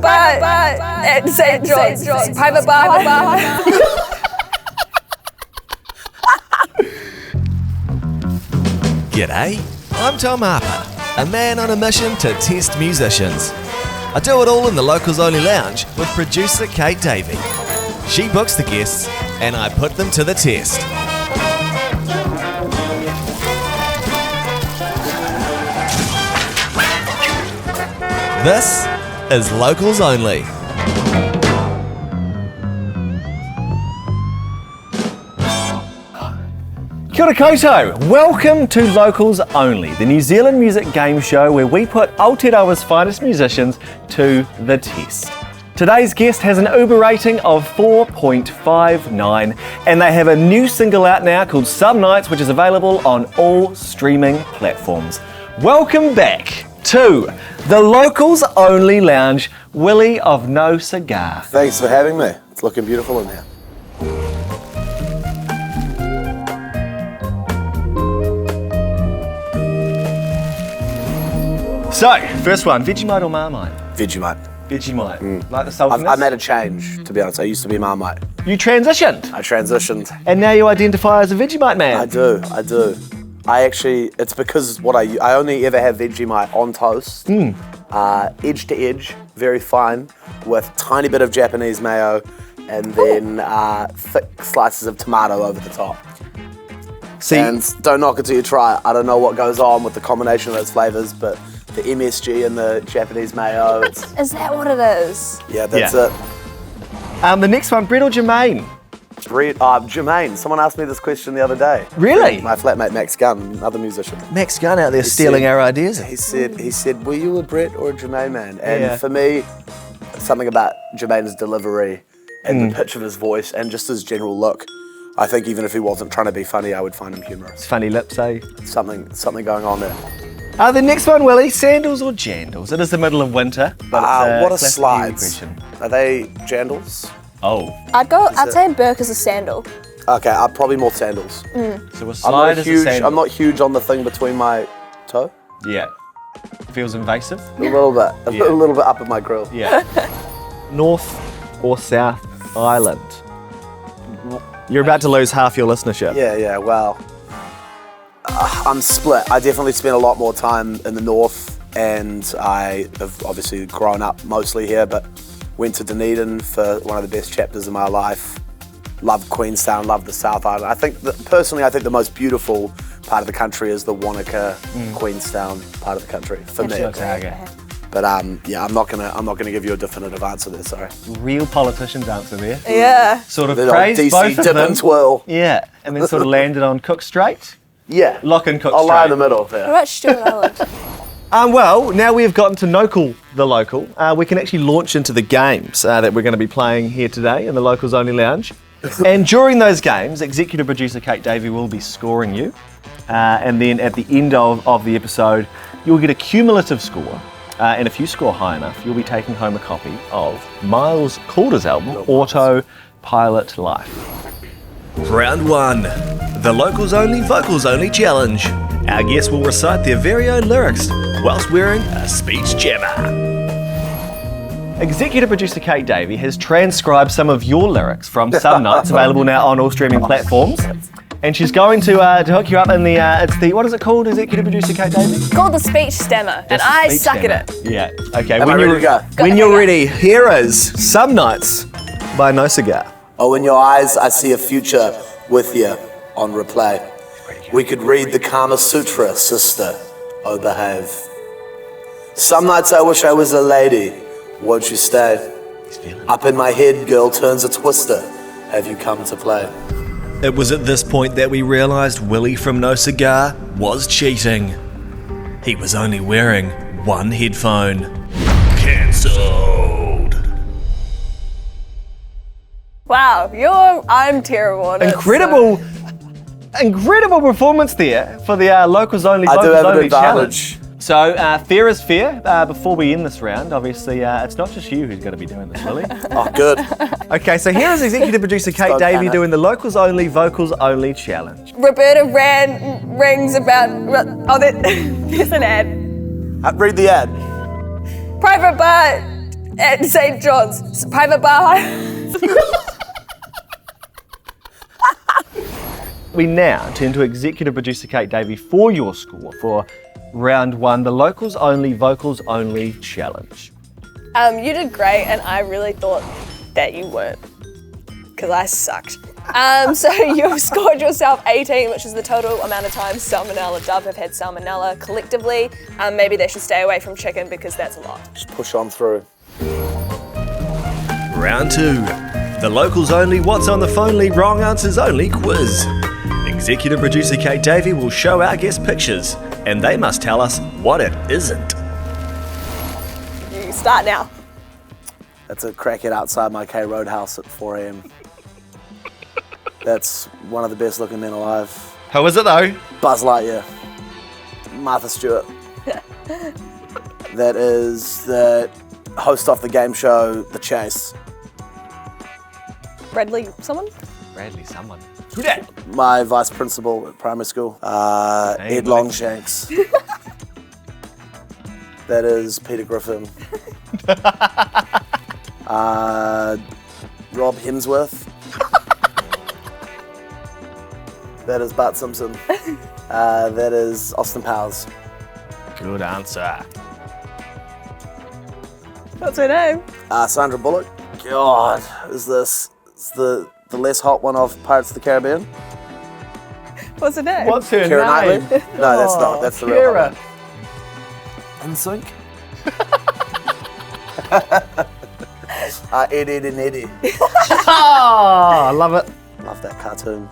bar, St. John's, private bar. G'day, I'm Tom Harper, a man on a mission to test musicians. I do it all in the Locals Only Lounge with producer Kate Davey. She books the guests and I put them to the test. This is Locals Only. Kia ora koutou. Welcome to Locals Only, the New Zealand music game show where we put Aotearoa's finest musicians to the test. Today's guest has an Uber rating of 4.59 and they have a new single out now called Some Nights, which is available on all streaming platforms. Welcome back to the Locals Only Lounge, Willy of No Cigar. Thanks for having me. It's looking beautiful in here. So, first one, Vegemite or Marmite? Vegemite. Vegemite. Like the saltiness? I made a change, to be honest. I used to be Marmite. You transitioned? I transitioned. And now you identify as a Vegemite man? I do. It's because I only ever have Vegemite on toast, edge to edge, very fine, with tiny bit of Japanese mayo, and then thick slices of tomato over the top. See, and don't knock it till you try it. I don't know what goes on with the combination of those flavors, but the MSG and the Japanese mayo. Is that what it is? Yeah, that's it. The next one, bread or Jermaine? Bread, Jermaine. Someone asked me this question the other day. Really? My flatmate Max Gunn, another musician. Max Gunn out there stealing our ideas. He said, were you a Brett or a Jermaine man? And for me, something about Jermaine's delivery and the pitch of his voice and just his general look. I think even if he wasn't trying to be funny, I would find him humorous. It's funny lips, eh? Something going on there. The next one, Willy, sandals or jandals? It is the middle of winter. But what are classic slides? question. Are they jandals? Oh. I'd say Burke is a sandal. Okay, probably more sandals. So a slide is a sandal. I'm not huge on the thing between my toe. Yeah. Feels invasive? A little bit. A little bit up at my grill. Yeah. North or South Island? You're about to lose half your listenership. Yeah, well, I'm split. I definitely spent a lot more time in the north, and I have obviously grown up mostly here, but went to Dunedin for one of the best chapters of my life. Loved Queenstown, loved the South Island. Personally, I think the most beautiful part of the country is the Wanaka, Queenstown part of the country, for me. But I'm not gonna give you a definitive answer there. Sorry. Real politicians' answer there. Yeah. Sort of The praised DC both of dip them. and twirl. Yeah, and then sort of landed on Cook Strait. Yeah. Lock and Cook I'll Strait. lie in the middle there. What about Stewart Island? Well, now we have gotten to Nocal the Local, we can actually launch into the games that we're going to be playing here today in the Locals Only Lounge. And during those games, executive producer Kate Davey will be scoring you. And then at the end of the episode, you'll get a cumulative score. And if you score high enough, you'll be taking home a copy of Miles Calder's album, Autopilot Life. Round 1, the Locals Only Vocals Only Challenge. Our guests will recite their very own lyrics whilst wearing a speech jammer. Executive producer Kate Davey has transcribed some of your lyrics from Some Nights, available now on all streaming platforms. And she's going to hook you up in what is it called, executive producer Kate Davey? It's called the speech stemmer, and I Speech suck jammer. at it. Yeah, okay. Am I ready to go? When you're ready, here is Some Nights by No Cigar. Oh, in your eyes, I see a future with you on replay. We could read the Kama Sutra, sister. Oh, behave. Some nights I wish I was a lady. Won't you stay? Up in my head, girl turns a twister. Have you come to play? It was at this point that we realised Willy from No Cigar was cheating. He was only wearing one headphone. Cancelled. Wow, I'm terrible at it. Incredible performance there for the Locals Only I do Vocals have an Only advantage. Challenge. So, fair is fair. Before we end this round, obviously, it's not just you who's going to be doing this, Willy. Oh, good. Okay, so here is executive producer Kate Stop, Davey Hannah. doing the Locals Only Vocals Only Challenge. Roberta rings about. Oh, there's an ad. Read the ad. Private bar, at St. John's. Private bar. We now turn to executive producer Kate Davey for your score for round 1, the locals only, vocals only challenge. You did great, and I really thought that you weren't, because I sucked. So you've scored yourself 18, which is the total amount of times Salmonella Dub have had salmonella collectively. Maybe they should stay away from chicken because that's a lot. Just push on through. Round 2, the locals only, what's on the phonely, wrong answers only quiz. Executive producer Kate Davey will show our guests pictures, and they must tell us what it isn't. You start now. That's a crackhead outside my K Roadhouse at 4 a.m. That's one of the best looking men alive. How is it though? Buzz Lightyear. Martha Stewart. That is the host of the game show The Chase. Bradley, someone? Bradley, someone. Who that? My vice principal at primary school. Ed Longshanks. That is Peter Griffin. Rob Hemsworth. That is Bart Simpson. That is Austin Powers. Good answer. What's her name? Sandra Bullock. God, is this the less hot one of Pirates of the Caribbean? What's her name? What's her Keira name? Knightley? No, that's not. That's the real one. In sync. Ed, Ed and Eddie. Oh, I love it. Love that cartoon.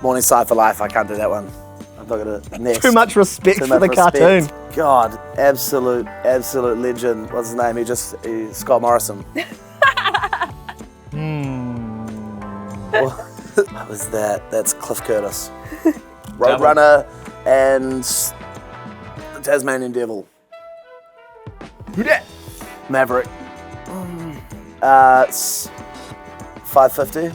Morningside for life. I can't do that one. I'm not gonna. Next. Too much respect Too for much the cartoon. God, absolute legend. What's his name? He's Scott Morrison. What was that? That's Cliff Curtis. Roadrunner and the Tasmanian Devil. Who that? Maverick. 550.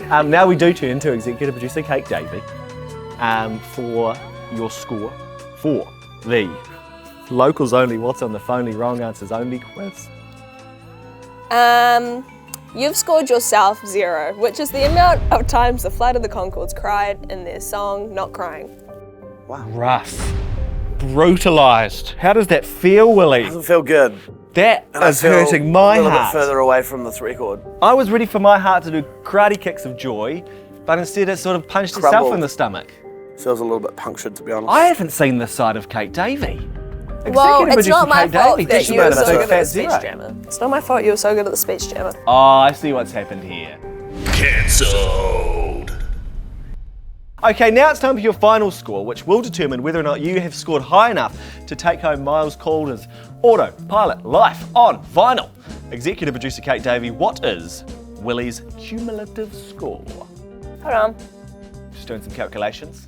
Now we do turn to executive producer Kate Davey for your score for the locals only, what's on the phonely, wrong answers only quiz. You've scored yourself 0, which is the amount of times the Flight of the Conchords cried in their song Not Crying. Wow. Rough. Brutalised. How does that feel, Willy? Doesn't feel good. That And I is feel hurting my a little heart. bit further away from this record. I was ready for my heart to do karate kicks of joy, but instead it sort of punched itself Crumbled. in the stomach. Feels a little bit punctured, to be honest. I haven't seen this side of Kate Davey. Well, it's not my fault Davey, that she you were made so a good at the fat speech zero. jammer. It's not my fault you were so good at the speech jammer. Oh, I see what's happened here. Cancelled. Okay, now it's time for your final score, which will determine whether or not you have scored high enough to take home Miles Calder's Autopilot Life on Vinyl. Executive producer Kate Davey, what is Willy's cumulative score? Hold on. Just doing some calculations.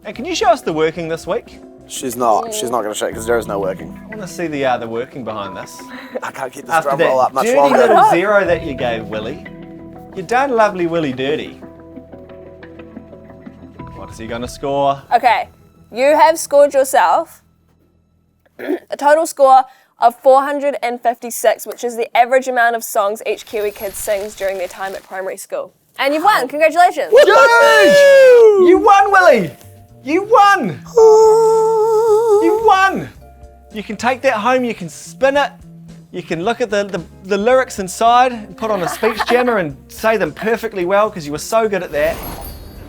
And can you show us the working this week? She's not going to shake because there is no working. I want to see the working behind this. I can't keep this After drum roll that up much dirty longer. little 0 that you gave Willy, you done lovely Willy dirty. What is he going to score? Okay, you have scored yourself a total score of 456, which is the average amount of songs each Kiwi kid sings during their time at primary school. And you've won, congratulations. George! You won, Willy! You won! You won! You can take that home, you can spin it, you can look at the lyrics inside and put on a speech jammer and say them perfectly well because you were so good at that.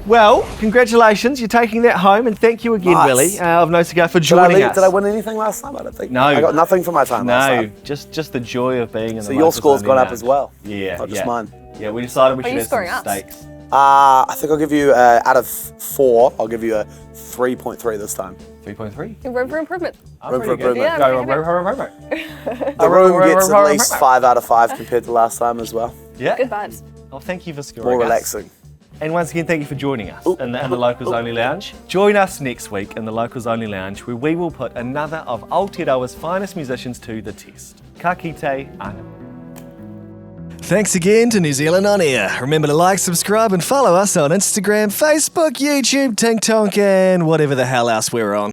Well, congratulations, you're taking that home, and thank you again, Nice. Willy, of No Cigar for joining us. Did I win anything last time? I don't think. No. I got nothing for my time last No, time. just the joy of being in the So your Locals score's Only gone up Lounge. as well. Yeah, Not just yeah. mine. Yeah, we decided we Are should you have some scoring ups? stakes. I think I'll give you, out of 4, I'll give you a 3.3 this time. 3.3. Room for improvement. I'm Room for pretty good. Yeah, improvement. Go, pretty good. The room gets at least 5 out of 5 compared to last time as well. Yeah. Good vibes. Well, thank you for scoring. More us. relaxing. And once again, thank you for joining us in the Locals Only Lounge. Join us next week in the Locals Only Lounge, where we will put another of Aotearoa's finest musicians to the test. Ka kite anō. Thanks again to New Zealand On Air. Remember to like, subscribe, and follow us on Instagram, Facebook, YouTube, TikTok, and whatever the hell else we're on.